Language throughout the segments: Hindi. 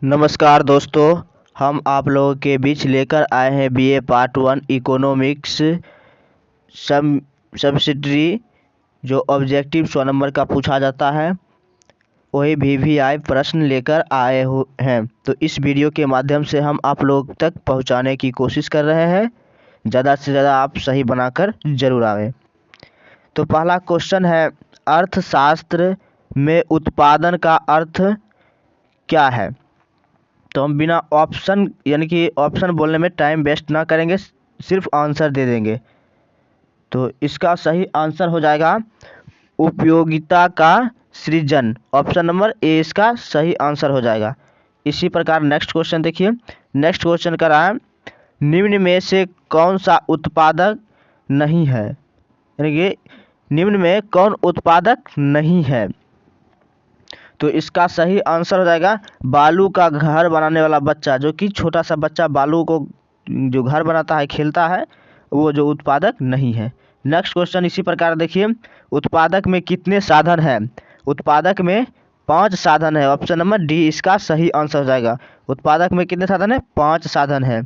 नमस्कार दोस्तों, हम आप लोगों के बीच लेकर आए हैं बीए पार्ट 1 इकोनॉमिक्स सब्सिडरी जो ऑब्जेक्टिव 100 नंबर का पूछा जाता है, वही वीवीआई प्रश्न लेकर आए हैं। तो इस वीडियो के माध्यम से हम आप लोग तक पहुंचाने की कोशिश कर रहे हैं। ज़्यादा से ज़्यादा आप सही बनाकर जरूर आवें। तो पहला क्वेश्चन है, अर्थशास्त्र में उत्पादन का अर्थ क्या है? तो हम बिना ऑप्शन यानी कि ऑप्शन बोलने में टाइम वेस्ट ना करेंगे, सिर्फ आंसर दे देंगे। तो इसका सही आंसर हो जाएगा उपयोगिता का सृजन। ऑप्शन नंबर ए इसका सही आंसर हो जाएगा। इसी प्रकार नेक्स्ट क्वेश्चन देखिए। नेक्स्ट क्वेश्चन का रहा है, निम्न में से कौन सा उत्पादक नहीं है? यानी कि निम्न में कौन उत्पादक नहीं है? तो इसका सही आंसर हो जाएगा बालू का घर बनाने वाला बच्चा, जो कि छोटा सा बच्चा बालू को जो घर बनाता है, खेलता है, वो जो उत्पादक नहीं है। नेक्स्ट क्वेश्चन इसी प्रकार देखिए, उत्पादक में कितने साधन हैं? उत्पादक में 5 साधन है। ऑप्शन नंबर डी इसका सही आंसर हो जाएगा। उत्पादक में कितने साधन है? 5 साधन है।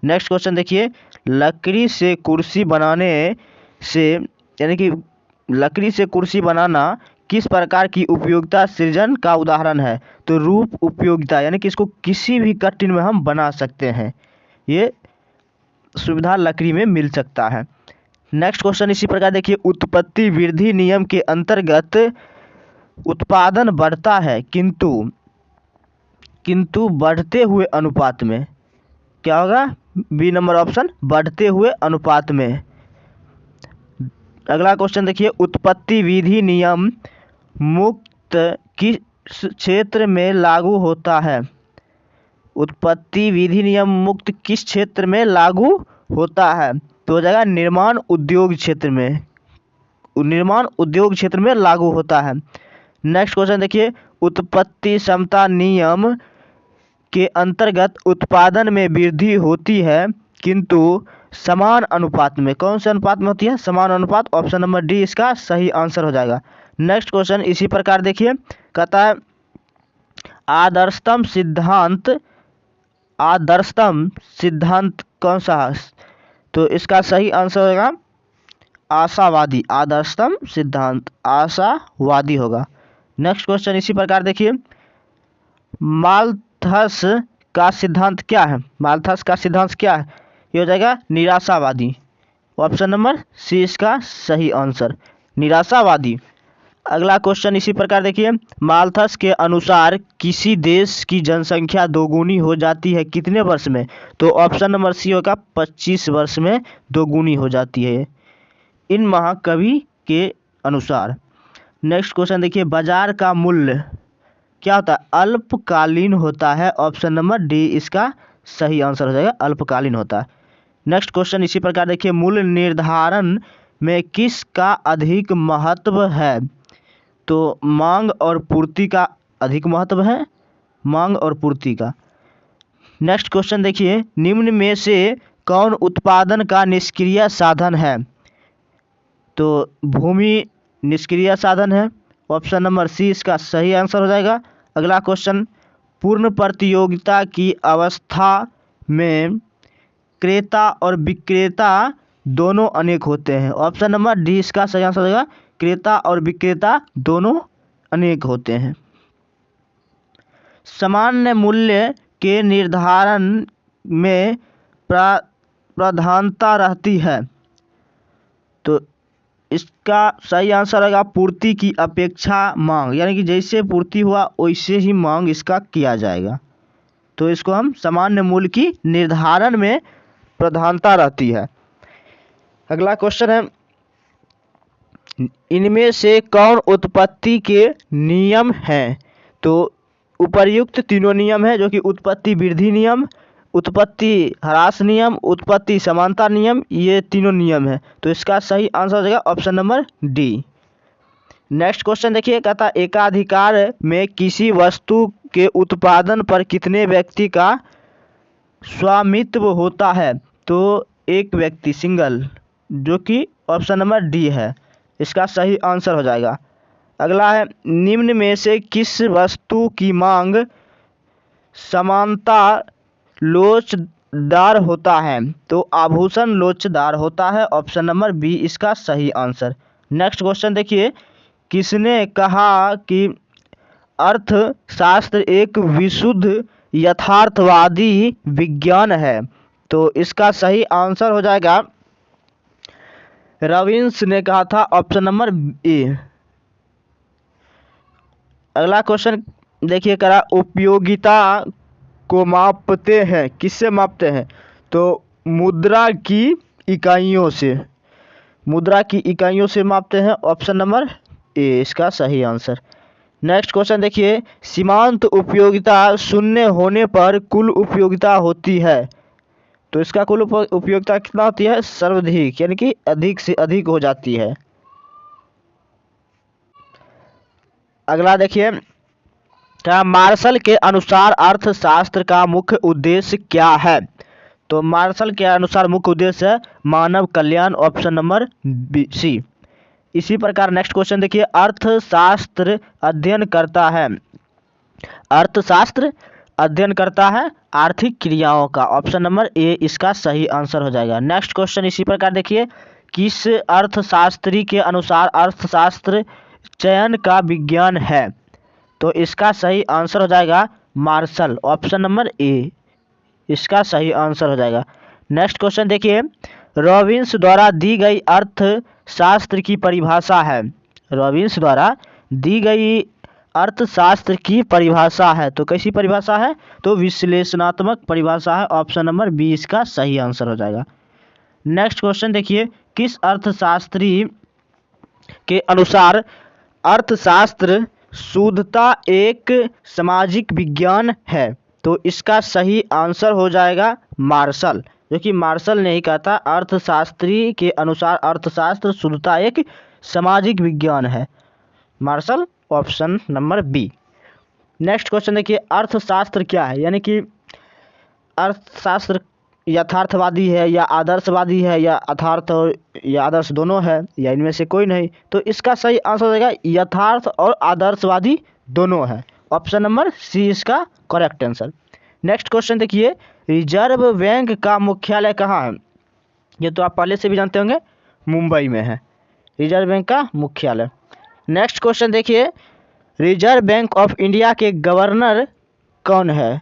नेक्स्ट क्वेश्चन देखिए, लकड़ी से कुर्सी बनाने से यानी कि लकड़ी से कुर्सी बनाना किस प्रकार की उपयोगिता सृजन का उदाहरण है? तो रूप उपयोगिता, यानी कि इसको किसी भी कटिंग में हम बना सकते हैं। ये सुविधा लकड़ी में मिल सकता है। नेक्स्ट क्वेश्चन इसी प्रकार देखिए, उत्पत्ति वृद्धि नियम के अंतर्गत उत्पादन बढ़ता है किंतु बढ़ते हुए अनुपात में। क्या होगा? बी नंबर ऑप्शन, बढ़ते हुए अनुपात में। अगला क्वेश्चन देखिए, उत्पत्ति विधि नियम मुक्त किस क्षेत्र में लागू होता है? उत्पत्ति विधि नियम मुक्त किस क्षेत्र में लागू होता है? तो हो जाएगा निर्माण उद्योग क्षेत्र में। निर्माण उद्योग क्षेत्र में लागू होता है। नेक्स्ट क्वेश्चन देखिए, उत्पत्ति समता नियम के अंतर्गत उत्पादन में वृद्धि होती है किंतु समान अनुपात में। कौन से अनुपात में होती है? समान अनुपात। ऑप्शन नंबर डी इसका सही आंसर हो जाएगा। नेक्स्ट क्वेश्चन इसी प्रकार देखिए, कहता है आदर्शतम सिद्धांत कौन सा है? तो इसका सही आंसर होगा आशावादी। आदर्शतम सिद्धांत आशावादी होगा। नेक्स्ट क्वेश्चन इसी प्रकार देखिए, माल्थस का सिद्धांत क्या है? माल्थस का सिद्धांत क्या है? ये हो जाएगा निराशावादी। ऑप्शन नंबर सी इसका सही आंसर, निराशावादी। अगला क्वेश्चन इसी प्रकार देखिए, माल्थस के अनुसार किसी देश की जनसंख्या दोगुनी हो जाती है कितने वर्ष में? तो ऑप्शन नंबर सी होगा 25 वर्ष में दोगुनी हो जाती है, इन महाकवि के अनुसार। नेक्स्ट क्वेश्चन देखिए, बाजार का मूल्य क्या होता है? अल्पकालीन होता है। ऑप्शन नंबर डी इसका सही आंसर हो जाएगा, अल्पकालीन होता है। नेक्स्ट क्वेश्चन इसी प्रकार देखिए, मूल्य निर्धारण में किसका अधिक महत्व है? तो मांग और पूर्ति का अधिक महत्व है, मांग और पूर्ति का। नेक्स्ट क्वेश्चन देखिए, निम्न में से कौन उत्पादन का निष्क्रिय साधन है? तो भूमि निष्क्रिय साधन है। ऑप्शन नंबर सी इसका सही आंसर हो जाएगा। अगला क्वेश्चन, पूर्ण प्रतियोगिता की अवस्था में क्रेता और विक्रेता दोनों अनेक होते हैं। ऑप्शन नंबर डी इसका सही आंसर हो जाएगा, क्रेता और विक्रेता दोनों अनेक होते हैं। सामान्य मूल्य के निर्धारण में प्रधानता रहती है। तो इसका सही आंसर होगा पूर्ति की अपेक्षा मांग, यानी कि जैसे पूर्ति हुआ वैसे ही मांग इसका किया जाएगा। तो इसको हम सामान्य मूल्य की निर्धारण में प्रधानता रहती है। अगला क्वेश्चन है, इनमें से कौन उत्पत्ति के नियम हैं? तो उपर्युक्त तीनों नियम है, जो कि उत्पत्ति वृद्धि नियम, उत्पत्ति ह्रास नियम, उत्पत्ति समानता नियम, ये तीनों नियम है। तो इसका सही आंसर हो जाएगा option number D. Next question देखिए, कहता एकाधिकार में किसी वस्तु के उत्पादन पर कितने व्यक्ति का स्वामित्व होता है? तो एक व्यक्ति, सिंगल, जो कि ऑप्शन नंबर डी है, इसका सही आंसर हो जाएगा। अगला है, निम्न में से किस वस्तु की मांग समानता लोचदार होता है? तो आभूषण लोचदार होता है। ऑप्शन नंबर बी इसका सही आंसर। नेक्स्ट क्वेश्चन देखिए, किसने कहा कि अर्थशास्त्र एक विशुद्ध यथार्थवादी विज्ञान है? तो इसका सही आंसर हो जाएगा, रॉबिन्स ने कहा था। ऑप्शन नंबर ए। अगला क्वेश्चन देखिए करा, उपयोगिता को मापते हैं, किससे मापते हैं? तो मुद्रा की इकाइयों से, मुद्रा की इकाइयों से मापते हैं। ऑप्शन नंबर ए इसका सही आंसर। नेक्स्ट क्वेश्चन देखिए, सीमांत उपयोगिता शून्य होने पर कुल उपयोगिता होती है। तो इसका कुल उपयोगिता कितना होती है? सर्वाधिक, यानी कि अधिक से अधिक हो जाती है। अगला देखिए, क्या मार्शल के अनुसार अर्थशास्त्र का मुख्य उद्देश्य क्या है? तो मार्शल के अनुसार मुख्य उद्देश्य है मानव कल्याण। ऑप्शन नंबर सी। इसी प्रकार नेक्स्ट क्वेश्चन देखिए, अर्थशास्त्र अध्ययन करता है, अर्थशास्त्र अध्ययन करता है आर्थिक क्रियाओं का। ऑप्शन नंबर ए इसका सही आंसर हो जाएगा। नेक्स्ट क्वेश्चन इसी प्रकार देखिए, किस अर्थशास्त्री के अनुसार अर्थशास्त्र चयन का विज्ञान है? तो इसका सही आंसर हो जाएगा मार्शल। ऑप्शन नंबर ए इसका सही आंसर हो जाएगा। नेक्स्ट क्वेश्चन देखिए, रॉबिन्स द्वारा दी गई अर्थशास्त्र की परिभाषा है। रॉबिन्स द्वारा दी गई अर्थशास्त्र की परिभाषा है, तो कैसी परिभाषा है? तो विश्लेषणात्मक परिभाषा है। ऑप्शन नंबर बी इसका सही आंसर हो जाएगा। नेक्स्ट क्वेश्चन देखिए, किस अर्थशास्त्री के अनुसार अर्थशास्त्र शुद्धता एक सामाजिक विज्ञान है? तो इसका सही आंसर हो जाएगा मार्शल, जो कि मार्शल ने ही कहा था, अर्थशास्त्री के अनुसार अर्थशास्त्र शुद्धता एक सामाजिक विज्ञान है। Marshall, option number B. Next question देखिए, अर्थशास्त्र क्या है? यानी कि अर्थशास्त्र यथार्थवादी है या आदर्शवादी है, या यथार्थ और या आदर्श दोनों है, या इनमें से कोई नहीं? तो इसका सही आंसर हो जाएगा यथार्थ और आदर्शवादी दोनों है। ऑप्शन नंबर सी इसका करेक्ट आंसर। नेक्स्ट क्वेश्चन देखिए, रिजर्व बैंक का मुख्यालय कहाँ है? ये तो आप पहले से भी जानते होंगे, मुंबई में है रिजर्व बैंक का मुख्यालय। नेक्स्ट क्वेश्चन देखिए, रिजर्व बैंक ऑफ इंडिया के गवर्नर कौन है?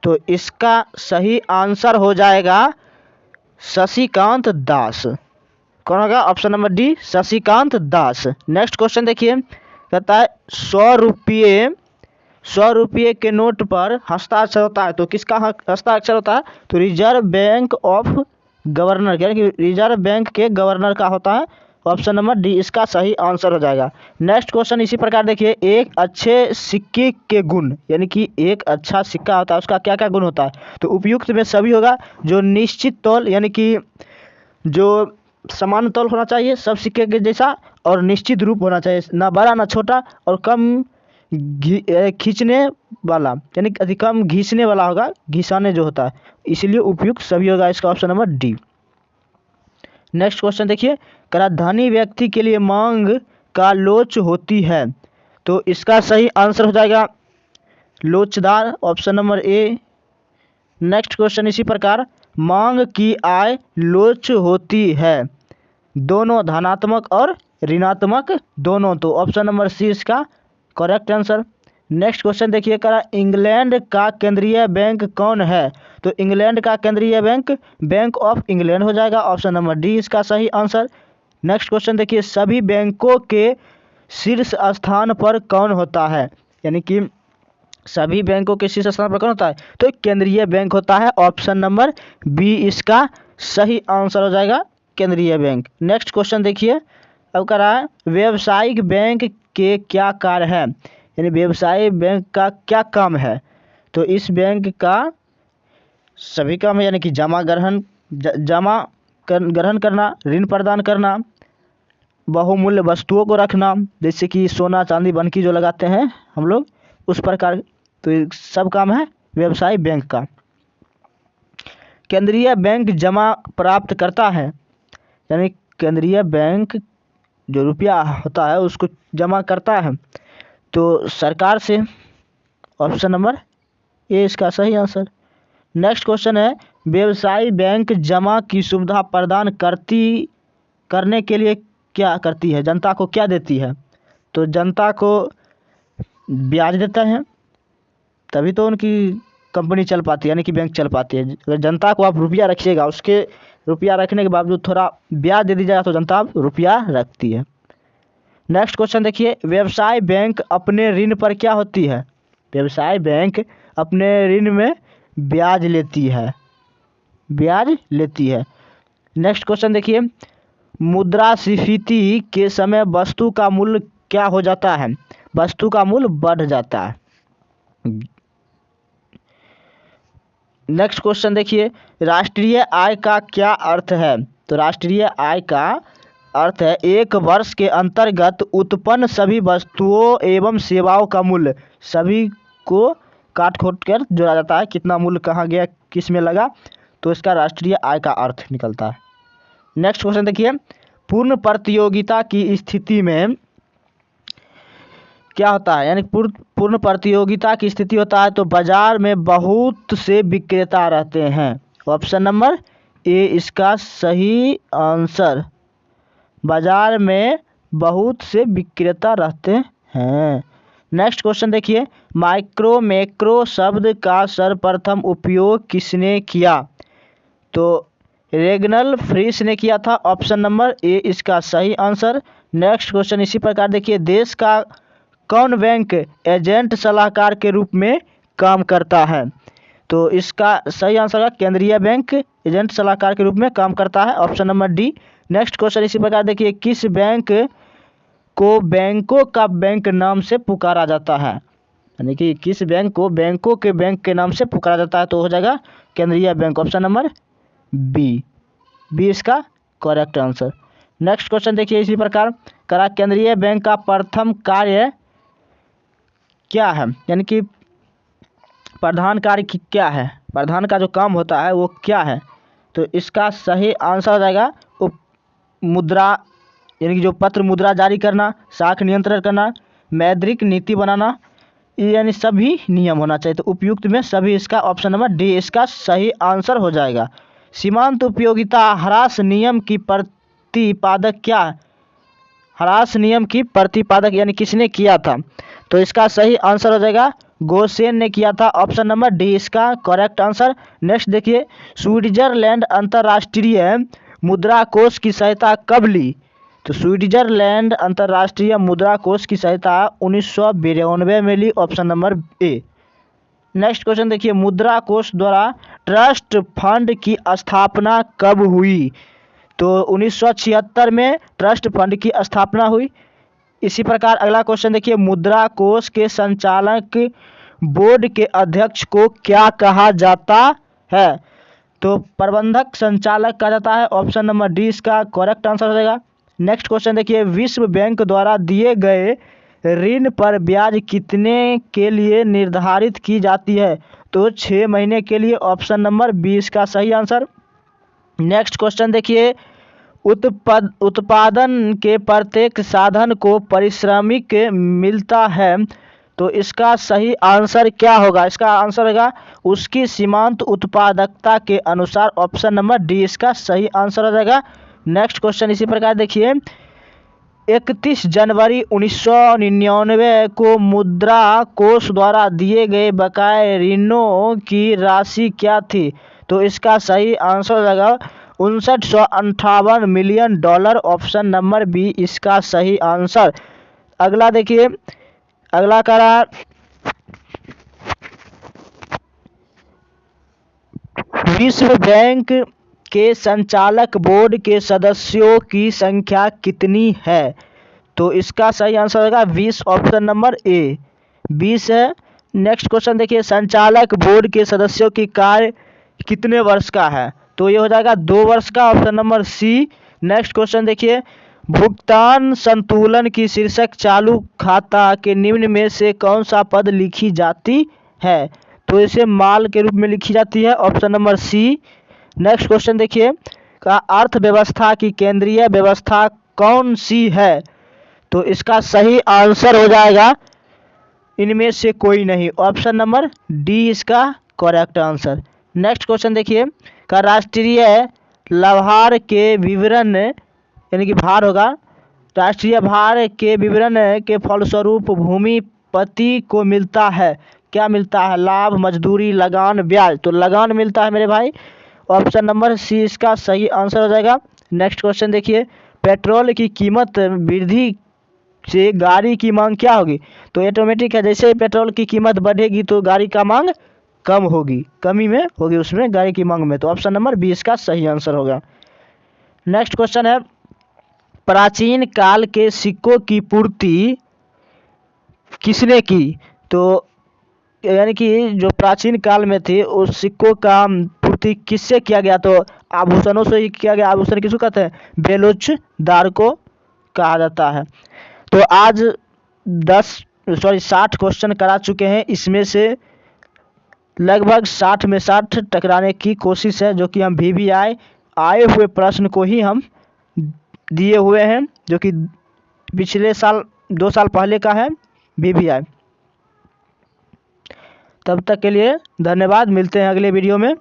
तो इसका सही आंसर हो जाएगा शशिकांत दास। कौन होगा? Option number D Shashikant Das. Next question देखिए, कहता है 100 रुपये के नोट पर हस्ताक्षर होता है, तो किसका हस्ताक्षर होता है? तो रिजर्व बैंक ऑफ गवर्नर, यानी कि रिजर्व बैंक के गवर्नर का होता है। ऑप्शन नंबर डी इसका सही आंसर हो जाएगा। नेक्स्ट क्वेश्चन इसी प्रकार देखिए, एक अच्छे सिक्के के गुण, यानी कि एक अच्छा सिक्का होता है उसका क्या क्या गुण होता है? तो उपयुक्त में सभी होगा, जो निश्चित तौल, यानी कि जो समान तौल होना चाहिए सब सिक्के के जैसा, और निश्चित रूप होना चाहिए, ना बड़ा ना छोटा, और कम खींचने वाला, यानी अधिक कम घिसने वाला होगा, घिसाने जो होता है, इसलिए उपयुक्त सभी होगा इसका option number D. Next question देखिए, धनी व्यक्ति के लिए मांग का लोच होती है, तो इसका सही आंसर हो जाएगा लोचदार। Option number A. Next question इसी प्रकार, मांग की आय लोच होती है, दोनों धनात्मक और ऋणात्मक दोनों, तो ऑप्शन नंबर सी इसका करेक्ट आंसर। नेक्स्ट क्वेश्चन देखिए, इंग्लैंड का केंद्रीय बैंक कौन है? तो इंग्लैंड का केंद्रीय बैंक बैंक ऑफ इंग्लैंड हो जाएगा। ऑप्शन नंबर डी इसका सही आंसर। नेक्स्ट क्वेश्चन देखिए, सभी बैंकों के शीर्ष स्थान पर कौन होता है? यानी कि सभी बैंकों के शीर्ष स्थान पर कौन होता है? तो केंद्रीय बैंक होता है। ऑप्शन नंबर बी इसका सही आंसर हो जाएगा, केंद्रीय बैंक। नेक्स्ट क्वेश्चन देखिए, अब करा है व्यावसायिक बैंक के क्या कार्य है, यानी व्यवसायिक बैंक का क्या काम है? तो इस बैंक का सभी काम है, यानी कि जमा ग्रहण ग्रहण करना, ऋण प्रदान करना, बहुमूल्य वस्तुओं को रखना, जैसे कि सोना चांदी बनकी जो लगाते हैं हम लोग, उस प्रकार, तो ये सब काम है व्यवसाय बैंक का। केंद्रीय बैंक जमा प्राप्त करता है, यानी केंद्रीय बैंक जो रुपया होता है उसको जमा करता है, तो सरकार से। ऑप्शन नंबर ये इसका सही आंसर। नेक्स्ट क्वेश्चन है, व्यवसायी बैंक जमा की सुविधा प्रदान करने के लिए क्या करती है, जनता को क्या देती है? तो जनता को ब्याज देता है, तभी तो उनकी कंपनी चल पाती है, यानी कि बैंक चल पाती है। अगर जनता को आप रुपया रखिएगा, उसके रुपया रखने के बावजूद थोड़ा ब्याज दे दीजिएगा तो जनता रुपया रखती है। नेक्स्ट क्वेश्चन देखिए, व्यवसाय बैंक अपने ऋण पर क्या होती है? व्यवसाय बैंक अपने ऋण में ब्याज लेती है, ब्याज लेती है। नेक्स्ट क्वेश्चन देखिए, मुद्रास्फीति के समय वस्तु का मूल्य क्या हो जाता है? वस्तु का मूल्य बढ़ जाता है। नेक्स्ट क्वेश्चन देखिए, राष्ट्रीय आय का क्या अर्थ है? तो राष्ट्रीय आय का अर्थ है एक वर्ष के अंतर्गत उत्पन्न सभी वस्तुओं एवं सेवाओं का मूल्य। सभी को काट खोट कर जोड़ा जाता है, कितना मूल्य कहाँ गया, किस में लगा, तो इसका राष्ट्रीय आय का अर्थ निकलता है। नेक्स्ट क्वेश्चन देखिए, पूर्ण प्रतियोगिता की स्थिति में क्या होता है? यानी पूर्ण प्रतियोगिता की स्थिति होता है तो बाजार में बहुत से विक्रेता रहते हैं। ऑप्शन नंबर ए इसका सही आंसर। बाजार में बहुत से विक्रेता रहते हैं। नेक्स्ट क्वेश्चन देखिए, माइक्रो मैक्रो शब्द का सर्वप्रथम उपयोग किसने किया? तो रेगनल फ्रीस ने किया था। ऑप्शन नंबर ए इसका सही आंसर। नेक्स्ट क्वेश्चन इसी प्रकार देखिए, देश का कौन बैंक एजेंट सलाहकार के रूप में काम करता है? तो इसका सही आंसर है केंद्रीय बैंक एजेंट सलाहकार के रूप में काम करता है। Option number D. Next question इसी प्रकार देखिए, किस बैंक को बैंकों का बैंक नाम से पुकारा जाता है? यानी कि किस बैंक को बैंकों के बैंक के नाम से पुकारा जाता है? तो हो जाएगा केंद्रीय बैंक। ऑप्शन नंबर बी इसका करेक्ट आंसर। नेक्स्ट क्वेश्चन देखिए इसी प्रकार करा, केंद्रीय बैंक का प्रथम कार्य क्या है? यानी कि प्रधान कार्य क्या है? प्रधान का जो काम होता है वो क्या है? तो इसका सही आंसर हो जाएगा मुद्रा, यानी कि जो पत्र मुद्रा जारी करना, साख नियंत्रण करना, मौद्रिक नीति बनाना, यानी सभी नियम होना चाहिए। तो उपयुक्त में सभी, इसका ऑप्शन नंबर डी इसका सही आंसर हो जाएगा। सीमांत उपयोगिता ह्रास नियम की प्रतिपादक क्या है? ह्रास नियम की प्रतिपादक यानी किसने किया था? तो इसका सही आंसर हो जाएगा गोसेन ने किया था। ऑप्शन नंबर डी इसका करेक्ट आंसर। नेक्स्ट देखिए, स्विट्जरलैंड अंतर्राष्ट्रीय मुद्रा कोष की सहायता कब ली? तो स्विट्जरलैंड अंतर्राष्ट्रीय मुद्रा कोष की सहायता 1992 में ली। Option number A. Next question देखिए, मुद्रा कोष द्वारा ट्रस्ट फंड की स्थापना कब हुई? तो 1976 में ट्रस्ट फंड की स्थापना हुई। इसी प्रकार अगला क्वेश्चन देखिए, मुद्रा कोष के संचालक बोर्ड के अध्यक्ष को क्या कहा जाता है? तो प्रबंधक संचालक कहा जाता है। ऑप्शन नंबर डी इसका करेक्ट आंसर हो जाएगा। नेक्स्ट क्वेश्चन देखिए, विश्व बैंक द्वारा दिए गए ऋण पर ब्याज कितने के लिए निर्धारित की जाती है? तो 6 महीने के लिए। ऑप्शन नंबर बी इसका सही आंसर। नेक्स्ट क्वेश्चन देखिए, उत्पादन के प्रत्येक साधन को पारिश्रमिक मिलता है, तो इसका सही आंसर क्या होगा? इसका आंसर होगा उसकी सीमांत उत्पादकता के अनुसार। ऑप्शन नंबर डी इसका सही आंसर हो जाएगा। नेक्स्ट क्वेश्चन इसी प्रकार देखिए, 31 जनवरी 1999 को मुद्रा कोष द्वारा दिए गए बकाये ऋणों की राशि क्या थी? तो इसका सही आंसर हो जाएगा $5958 मिलियन। ऑप्शन नंबर बी इसका सही आंसर। अगला देखिए, अगला करार विश्व बैंक के संचालक बोर्ड के सदस्यों की संख्या कितनी है? तो इसका सही आंसर होगा 20। ऑप्शन नंबर ए 20 है। नेक्स्ट क्वेश्चन देखिए, संचालक बोर्ड के सदस्यों की कार्य कितने वर्ष का है? तो ये हो जाएगा 2 वर्ष का। Option number C. Next question देखिए, भुगतान संतुलन की शीर्षक चालू खाता के निम्न में से कौन सा पद लिखी जाती है? तो इसे माल के रूप में लिखी जाती है। Option number C. Next question देखिए, का अर्थव्यवस्था की केंद्रीय व्यवस्था कौन सी है? तो इसका सही आंसर हो जाएगा इनमें से कोई नहीं। ऑप्शन नंबर डी इसका करेक्ट आंसर। नेक्स्ट क्वेश्चन देखिए, का राष्ट्रीय लाभार के विवरण यानी कि भार होगा, राष्ट्रीय भार के विवरण के फलस्वरूप भूमिपति को मिलता है, क्या मिलता है? लाभ, मजदूरी, लगान, ब्याज। तो लगान मिलता है मेरे भाई। ऑप्शन नंबर सी इसका सही आंसर हो जाएगा। नेक्स्ट क्वेश्चन देखिए, पेट्रोल की कीमत वृद्धि से गाड़ी की मांग क्या होगी? तो ऑटोमेटिक है, जैसे ही पेट्रोल की कीमत बढ़ेगी तो गाड़ी का मांग कम होगी, कमी में होगी उसमें गाड़ी की मांग में। तो ऑप्शन नंबर बी इसका सही आंसर होगा। नेक्स्ट क्वेश्चन है, प्राचीन काल के सिक्कों की पूर्ति किसने की? तो यानी कि जो प्राचीन काल में थे उस सिक्कों का पूर्ति किससे किया गया? तो आभूषणों से ही किया गया। आभूषण किसको कहते हैं? बेलोचदार को कहा जाता है। तो आज 60 क्वेश्चन करा चुके हैं, इसमें से लगभग 60 में 60 टकराने की कोशिश है, जो कि हम VVI आए हुए प्रश्न को ही हम दिए हुए हैं, जो कि पिछले साल 2 साल पहले का है VVI। तब तक के लिए धन्यवाद, मिलते हैं अगले वीडियो में।